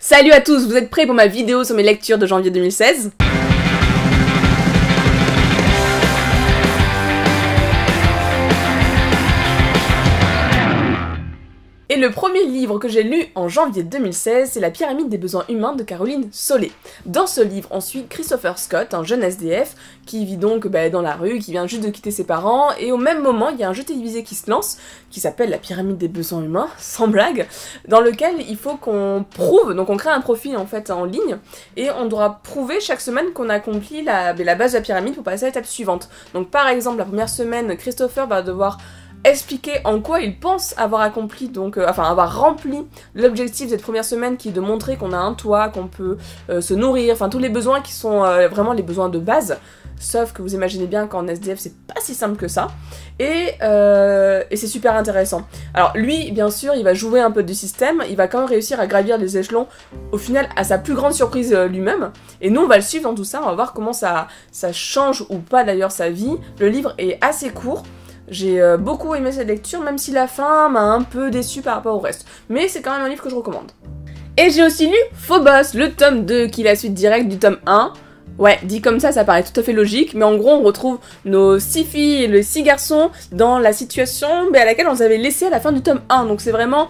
Salut à tous, vous êtes prêts pour ma vidéo sur mes lectures de janvier 2016 ? Et le premier livre que j'ai lu en janvier 2016, c'est La pyramide des besoins humains de Caroline Solé. Dans ce livre, on suit Christopher Scott, un jeune SDF, qui vit donc dans la rue, qui vient juste de quitter ses parents, et au même moment, il y a un jeu télévisé qui se lance, qui s'appelle La pyramide des besoins humains, sans blague, dans lequel il faut qu'on prouve, donc on crée un profil en fait en ligne, et on doit prouver chaque semaine qu'on a accompli la base de la pyramide pour passer à l'étape suivante. Donc par exemple, la première semaine, Christopher va devoir expliquer en quoi il pense avoir accompli, donc avoir rempli l'objectif de cette première semaine qui est de montrer qu'on a un toit, qu'on peut se nourrir, enfin tous les besoins qui sont vraiment les besoins de base, sauf que vous imaginez bien qu'en SDF c'est pas si simple que ça, et c'est super intéressant. Alors lui, bien sûr, il va jouer un peu du système, il va quand même réussir à gravir les échelons, au final à sa plus grande surprise lui-même, et nous on va le suivre dans tout ça, on va voir comment ça change ou pas d'ailleurs sa vie. Le livre est assez court. J'ai beaucoup aimé cette lecture, même si la fin m'a un peu déçue par rapport au reste. Mais c'est quand même un livre que je recommande. Et j'ai aussi lu Phobos, le tome 2, qui est la suite directe du tome 1. Ouais, dit comme ça paraît tout à fait logique, mais en gros, on retrouve nos 6 filles et les 6 garçons dans la situation à laquelle on les avait laissés à la fin du tome 1. Donc c'est vraiment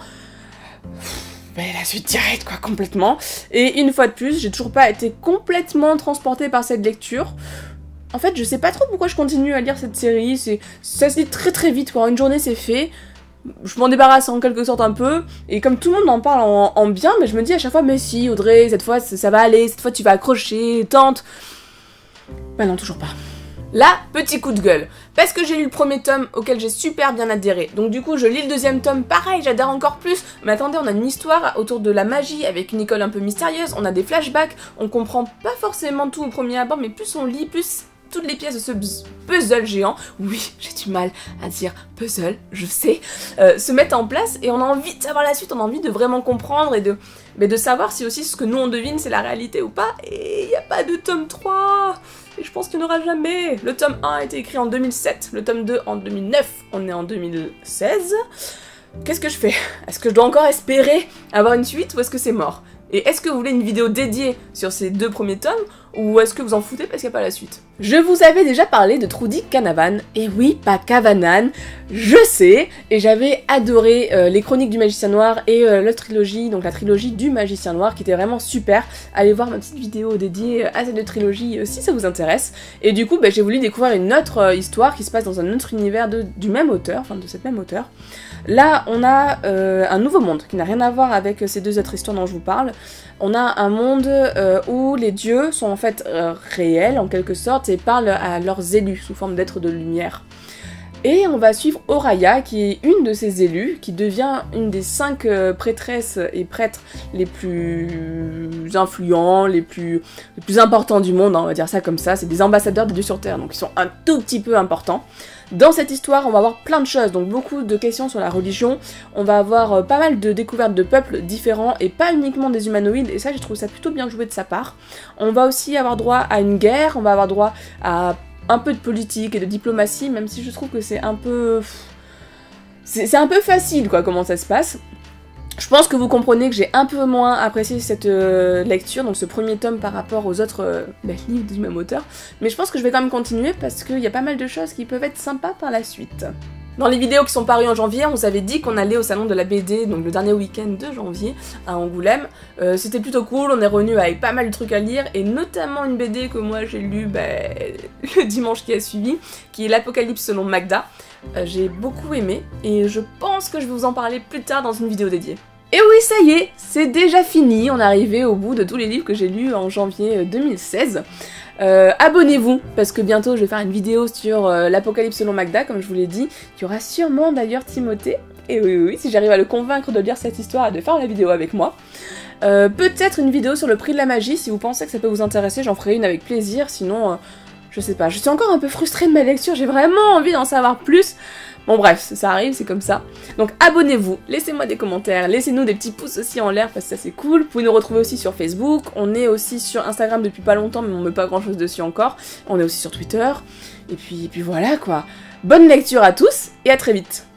la suite directe, quoi, complètement. Et une fois de plus, j'ai toujours pas été complètement transportée par cette lecture. En fait, je sais pas trop pourquoi je continue à lire cette série, ça se lit très très vite, quoi. En une journée c'est fait, je m'en débarrasse en quelque sorte un peu, et comme tout le monde en parle en bien, mais je me dis à chaque fois, mais si Audrey, cette fois ça va aller, cette fois tu vas accrocher, tente. Bah non, toujours pas. Là, petit coup de gueule, parce que j'ai lu le premier tome auquel j'ai super bien adhéré, donc du coup je lis le deuxième tome, pareil, j'adhère encore plus, mais attendez, on a une histoire autour de la magie avec une école un peu mystérieuse, on a des flashbacks, on comprend pas forcément tout au premier abord, mais plus on lit, plus toutes les pièces de ce puzzle géant, oui, j'ai du mal à dire puzzle, je sais, se mettent en place et on a envie de savoir la suite, on a envie de vraiment comprendre et de savoir si aussi ce que nous on devine c'est la réalité ou pas, et il n'y a pas de tome 3, et je pense qu'il n'y en aura jamais. Le tome 1 a été écrit en 2007, le tome 2 en 2009, on est en 2016, qu'est-ce que je fais? Est-ce que je dois encore espérer avoir une suite ou est-ce que c'est mort? Et est-ce que vous voulez une vidéo dédiée sur ces 2 premiers tomes, ou est-ce que vous en foutez parce qu'il n'y a pas la suite? Je vous avais déjà parlé de Trudy Canavan, et oui, pas Cavanan, je sais, et j'avais adoré les Chroniques du Magicien Noir et la trilogie, donc la trilogie du Magicien Noir, qui était vraiment super. Allez voir ma petite vidéo dédiée à cette trilogie si ça vous intéresse. Et du coup, j'ai voulu découvrir une autre histoire qui se passe dans un autre univers du même auteur, enfin de cette même auteur. Là, on a un nouveau monde qui n'a rien à voir avec ces 2 autres histoires dont je vous parle. On a un monde où les dieux sont en fait réels en quelque sorte et parlent à leurs élus sous forme d'êtres de lumière. Et on va suivre Oraya qui est une de ces élus, qui devient une des 5 prêtresses et prêtres les plus influents, les plus importants du monde, on va dire ça comme ça. C'est des ambassadeurs des dieux sur Terre, donc ils sont un tout petit peu importants. Dans cette histoire, on va avoir plein de choses, donc beaucoup de questions sur la religion, on va avoir pas mal de découvertes de peuples différents et pas uniquement des humanoïdes, et ça je trouve ça plutôt bien joué de sa part. On va aussi avoir droit à une guerre, on va avoir droit à un peu de politique et de diplomatie, même si je trouve que c'est un peu... c'est un peu facile quoi, comment ça se passe. Je pense que vous comprenez que j'ai un peu moins apprécié cette lecture, donc ce premier tome par rapport aux autres livres du même auteur, mais je pense que je vais quand même continuer parce qu'il y a pas mal de choses qui peuvent être sympas par la suite. Dans les vidéos qui sont parues en janvier, on s'avait dit qu'on allait au salon de la BD, donc le dernier week-end de janvier, à Angoulême. C'était plutôt cool, on est revenu avec pas mal de trucs à lire, et notamment une BD que moi j'ai lue le dimanche qui a suivi, qui est l'Apocalypse selon Magda. J'ai beaucoup aimé, et je pense que je vais vous en parler plus tard dans une vidéo dédiée. Et oui, ça y est, c'est déjà fini, on est arrivé au bout de tous les livres que j'ai lus en janvier 2016. Abonnez-vous, parce que bientôt je vais faire une vidéo sur l'Apocalypse selon Magda, comme je vous l'ai dit. Il y aura sûrement d'ailleurs Timothée, et oui, si j'arrive à le convaincre de lire cette histoire et de faire la vidéo avec moi. Peut-être une vidéo sur le prix de la magie, si vous pensez que ça peut vous intéresser, j'en ferai une avec plaisir, sinon... je sais pas, je suis encore un peu frustrée de ma lecture, j'ai vraiment envie d'en savoir plus. Bon bref, ça arrive, c'est comme ça. Donc abonnez-vous, laissez-moi des commentaires, laissez-nous des petits pouces aussi en l'air parce que ça c'est cool. Vous pouvez nous retrouver aussi sur Facebook, on est aussi sur Instagram depuis pas longtemps mais on met pas grand chose dessus encore. On est aussi sur Twitter, et puis voilà quoi. Bonne lecture à tous et à très vite.